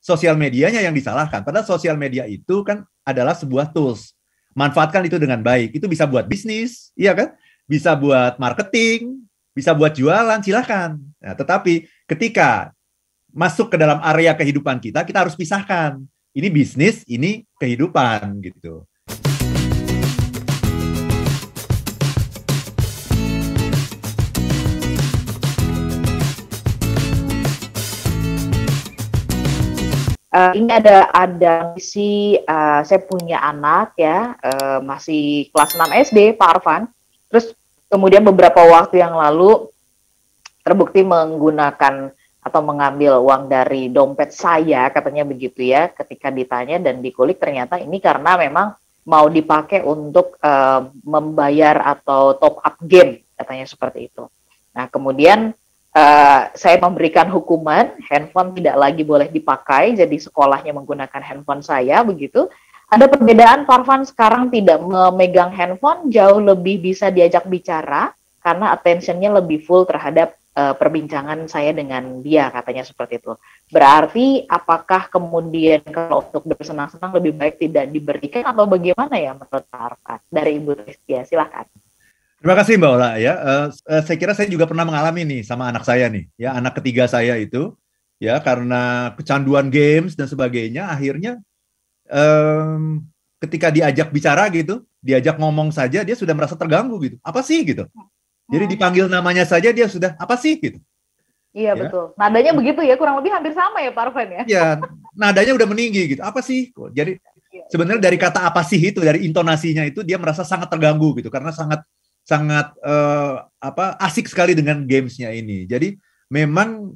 sosial medianya yang disalahkan. Padahal sosial media itu kan adalah sebuah tools. Manfaatkan itu dengan baik. Itu bisa buat bisnis, iya kan? Bisa buat marketing, bisa buat jualan, silakan. Nah, tetapi ketika masuk ke dalam area kehidupan kita, kita harus pisahkan. Ini bisnis, ini kehidupan gitu. Ini ada misi, saya punya anak ya, masih kelas 6 SD, Pak Arfan. Terus kemudian beberapa waktu yang lalu terbukti menggunakan atau mengambil uang dari dompet saya, katanya begitu ya. Ketika ditanya dan dikulik, ternyata ini karena memang mau dipakai untuk membayar atau top up game, katanya seperti itu. Nah, kemudian saya memberikan hukuman, handphone tidak lagi boleh dipakai, jadi sekolahnya menggunakan handphone saya, begitu. Ada perbedaan, Parvan sekarang tidak memegang handphone, jauh lebih bisa diajak bicara, karena attention-nya lebih full terhadap perbincangan saya dengan dia, katanya seperti itu. Berarti, apakah kemudian kalau untuk bersenang-senang lebih baik tidak diberikan, atau bagaimana ya menurut Parvan? Dari Ibu Tristia, silakan. Terima kasih Mbak Ola ya. Saya kira saya juga pernah mengalami nih sama anak saya nih, ya anak ketiga saya itu, ya karena kecanduan games dan sebagainya, akhirnya ketika diajak bicara gitu, diajak ngomong saja dia sudah merasa terganggu gitu. Apa sih gitu? Jadi dipanggil namanya saja dia sudah apa sih gitu? Iya ya. Betul. Nadanya begitu ya, kurang lebih hampir sama ya Pak Arfan ya. Iya, nadanya udah meninggi gitu. Apa sih? Jadi sebenarnya dari kata apa sih itu, dari intonasinya itu dia merasa sangat terganggu gitu karena sangat asik sekali dengan gamesnya ini. Jadi memang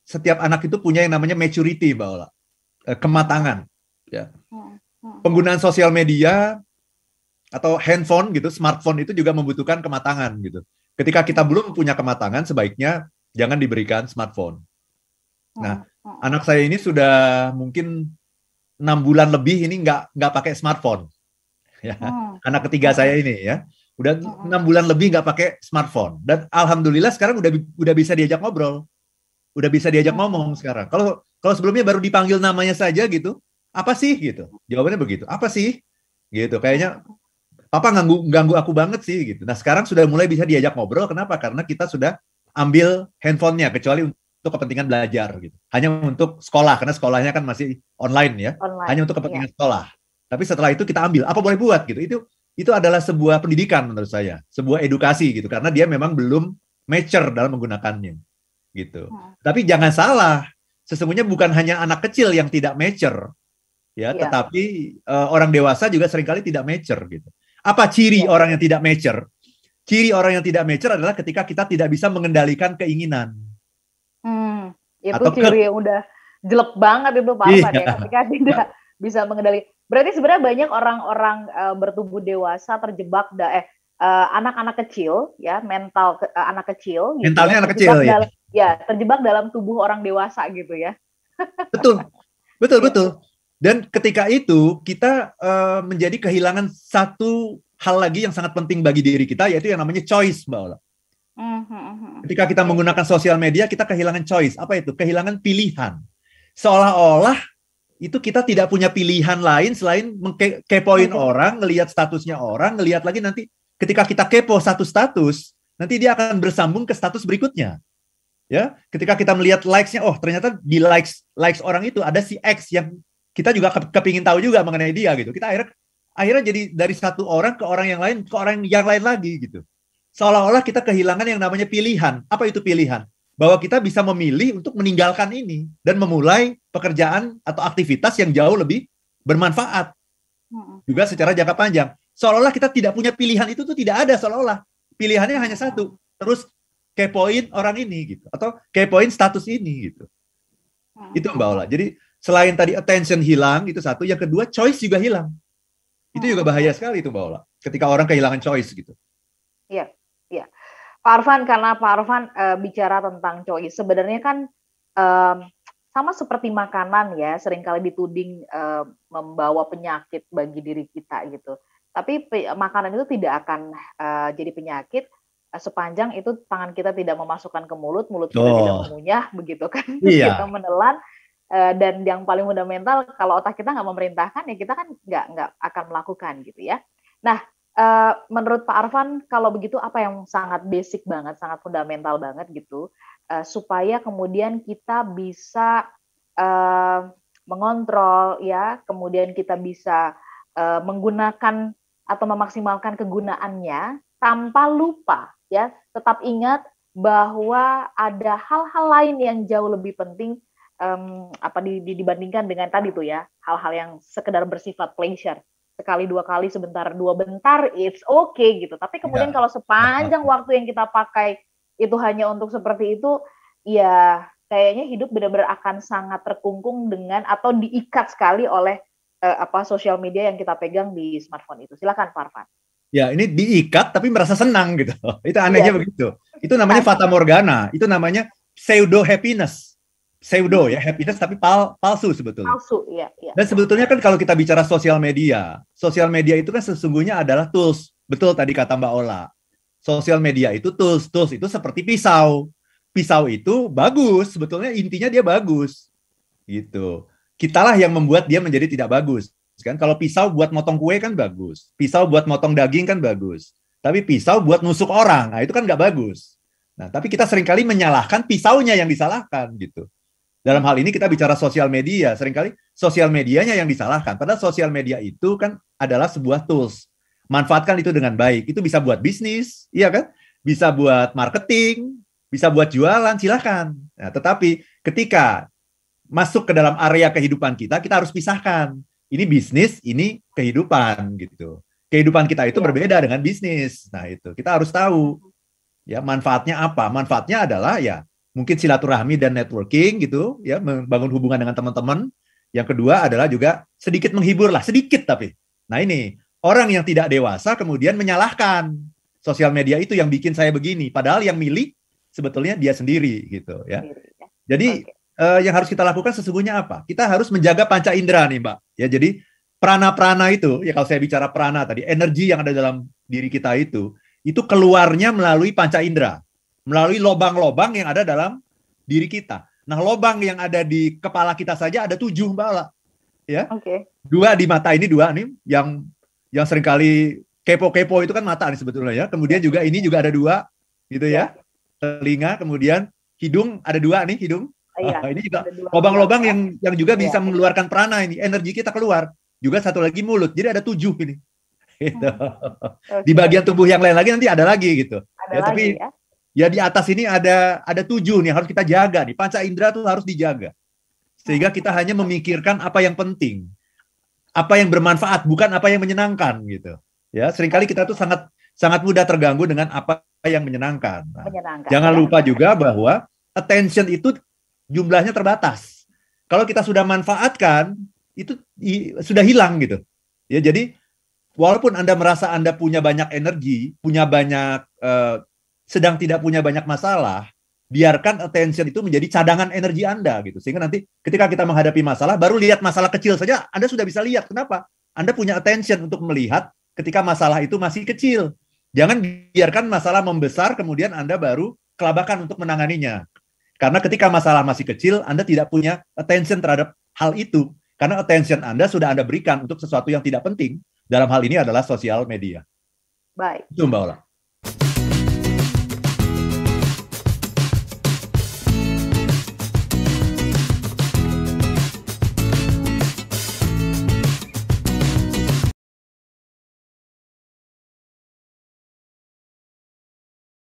setiap anak itu punya yang namanya maturity, Mbak Ola, kematangan. Ya. Penggunaan sosial media atau handphone gitu, smartphone itu juga membutuhkan kematangan gitu. Ketika kita belum punya kematangan, sebaiknya jangan diberikan smartphone. Nah, anak saya ini sudah mungkin 6 bulan lebih ini nggak pakai smartphone. Ya. Anak ketiga saya ini ya. Udah 6 bulan lebih nggak pakai smartphone. Dan alhamdulillah sekarang udah bisa diajak ngobrol. Udah bisa diajak ngomong sekarang. Kalau sebelumnya baru dipanggil namanya saja gitu, apa sih gitu. Jawabannya begitu. Apa sih? Gitu. Kayaknya papa ganggu aku banget sih gitu. Nah, sekarang sudah mulai bisa diajak ngobrol. Kenapa? Karena kita sudah ambil handphonenya kecuali untuk kepentingan belajar gitu. Hanya untuk sekolah karena sekolahnya kan masih online ya. Hanya untuk kepentingan sekolah. Tapi setelah itu kita ambil. Apa boleh buat gitu. Itu adalah sebuah pendidikan menurut saya, sebuah edukasi gitu, karena dia memang belum mature dalam menggunakannya, gitu. Tapi jangan salah, sesungguhnya bukan hanya anak kecil yang tidak mature, ya, tetapi orang dewasa juga seringkali tidak mature, gitu. Apa ciri orang yang tidak mature? Ciri orang yang tidak mature adalah ketika kita tidak bisa mengendalikan keinginan. Itu atau ciri yang udah jelek banget itu Pak Arfan ya, ketika tidak bisa mengendalikan. Berarti sebenarnya banyak orang-orang bertubuh dewasa terjebak anak-anak kecil ya, anak kecil gitu. Mentalnya anak kecil ya. Terjebak dalam tubuh orang dewasa gitu ya. Betul. Dan ketika itu kita menjadi kehilangan satu hal lagi yang sangat penting bagi diri kita, yaitu yang namanya choice, Mbak Ola. Ketika kita menggunakan sosial media, kita kehilangan choice. Apa itu? Kehilangan pilihan. Seolah-olah itu kita tidak punya pilihan lain selain kepoin orang, ngelihat statusnya orang, ngelihat lagi nanti ketika kita kepo satu status, nanti dia akan bersambung ke status berikutnya. Ya, ketika kita melihat likes-nya, oh ternyata di likes orang itu ada si X yang kita juga kepingin tahu juga mengenai dia gitu. Kita akhirnya jadi dari satu orang ke orang yang lain, ke orang yang lain lagi gitu. Seolah-olah kita kehilangan yang namanya pilihan. Apa itu pilihan? Bahwa kita bisa memilih untuk meninggalkan ini dan memulai pekerjaan atau aktivitas yang jauh lebih bermanfaat juga secara jangka panjang. Seolah-olah kita tidak punya pilihan, itu tuh tidak ada, seolah-olah pilihannya hanya satu, terus kepoin orang ini gitu atau kepoin status ini gitu. Itu Mbak Ola. Jadi selain tadi attention hilang, itu satu, yang kedua choice juga hilang. Itu juga bahaya sekali itu Mbak Ola, ketika orang kehilangan choice gitu. Iya. Pak Arfan, karena Pak Arfan bicara tentang choice, sebenarnya kan sama seperti makanan ya, seringkali dituding membawa penyakit bagi diri kita gitu. Tapi makanan itu tidak akan jadi penyakit sepanjang itu tangan kita tidak memasukkan ke mulut kita tidak mengunyah begitu kan. Kita menelan Dan yang paling fundamental, kalau otak kita nggak memerintahkan, ya kita kan nggak akan melakukan gitu ya. Nah, menurut Pak Arfan, kalau begitu apa yang sangat basic banget, sangat fundamental banget gitu, supaya kemudian kita bisa mengontrol ya, kemudian kita bisa menggunakan atau memaksimalkan kegunaannya tanpa lupa ya, tetap ingat bahwa ada hal-hal lain yang jauh lebih penting dibandingkan dengan tadi tuh ya, hal-hal yang sekedar bersifat pleasure, sekali dua kali sebentar dua bentar it's okay gitu, tapi kemudian kalau sepanjang waktu yang kita pakai itu hanya untuk seperti itu, ya kayaknya hidup benar-benar akan sangat terkungkung dengan atau diikat sekali oleh sosial media yang kita pegang di smartphone itu. Silakan Pak Arfan. Ya, ini diikat tapi merasa senang gitu. Itu anehnya begitu. Itu namanya fata morgana. Itu namanya pseudo happiness. Pseudo ya, happiness tapi palsu sebetulnya. Palsu, iya. Dan sebetulnya kan kalau kita bicara sosial media itu kan sesungguhnya adalah tools. Betul tadi kata Mbak Ola. Sosial media itu tools itu seperti pisau. Pisau itu bagus, sebetulnya intinya dia bagus. Gitu. Kitalah yang membuat dia menjadi tidak bagus. Kan kalau pisau buat motong kue kan bagus, pisau buat motong daging kan bagus, tapi pisau buat nusuk orang, nah itu kan nggak bagus. Nah, tapi kita seringkali menyalahkan pisaunya yang disalahkan gitu. Dalam hal ini kita bicara sosial media, seringkali sosial medianya yang disalahkan, padahal sosial media itu kan adalah sebuah tools. Manfaatkan itu dengan baik, itu bisa buat bisnis, iya kan? Bisa buat marketing, bisa buat jualan, silakan. Nah, tetapi ketika masuk ke dalam area kehidupan kita harus pisahkan. Ini bisnis, ini kehidupan gitu. Kehidupan kita itu berbeda dengan bisnis. Nah, itu kita harus tahu ya manfaatnya apa. Manfaatnya adalah ya mungkin silaturahmi dan networking gitu, ya membangun hubungan dengan teman-teman. Yang kedua adalah juga sedikit menghibur lah, sedikit tapi. Nah, ini orang yang tidak dewasa kemudian menyalahkan sosial media itu yang bikin saya begini, padahal yang milik sebetulnya dia sendiri gitu ya. Jadi yang harus kita lakukan sesungguhnya apa? Kita harus menjaga panca indera nih, Mbak. Ya, jadi prana-prana itu, ya kalau saya bicara prana tadi, energi yang ada dalam diri kita itu keluarnya melalui panca indera, melalui lobang-lobang yang ada dalam diri kita. Nah, lobang yang ada di kepala kita saja ada 7, Mbak Ola. Ya. Oke. 2 di mata ini, 2 nih, yang seringkali kepo-kepo itu kan mata nih sebetulnya ya. Kemudian juga ini juga ada 2, gitu ya. Telinga, kemudian hidung ada 2 nih, hidung. Ini juga lubang-lubang yang juga bisa mengeluarkan prana ini, energi kita keluar. Juga satu lagi mulut, jadi ada 7 ini. Gitu. Di bagian tubuh yang lain lagi nanti ada lagi gitu. Tapi ya di atas ini ada 7 nih harus kita jaga nih. Panca indera tuh harus dijaga. Sehingga kita hanya memikirkan apa yang penting, apa yang bermanfaat, bukan apa yang menyenangkan gitu. Ya, seringkali kita tuh sangat mudah terganggu dengan apa yang menyenangkan. Nah, jangan lupa juga bahwa attention itu jumlahnya terbatas. Kalau kita sudah manfaatkan, itu sudah hilang gitu. Ya, jadi walaupun Anda merasa Anda punya banyak energi, punya banyak sedang tidak punya banyak masalah, biarkan attention itu menjadi cadangan energi Anda gitu. Sehingga nanti ketika kita menghadapi masalah, baru lihat masalah kecil saja Anda sudah bisa lihat. Kenapa? Anda punya attention untuk melihat ketika masalah itu masih kecil. Jangan biarkan masalah membesar kemudian Anda baru kelabakan untuk menanganinya. Karena ketika masalah masih kecil, Anda tidak punya attention terhadap hal itu. Karena attention Anda sudah Anda berikan untuk sesuatu yang tidak penting. Dalam hal ini adalah sosial media. Baik. Itu Mbak Ola.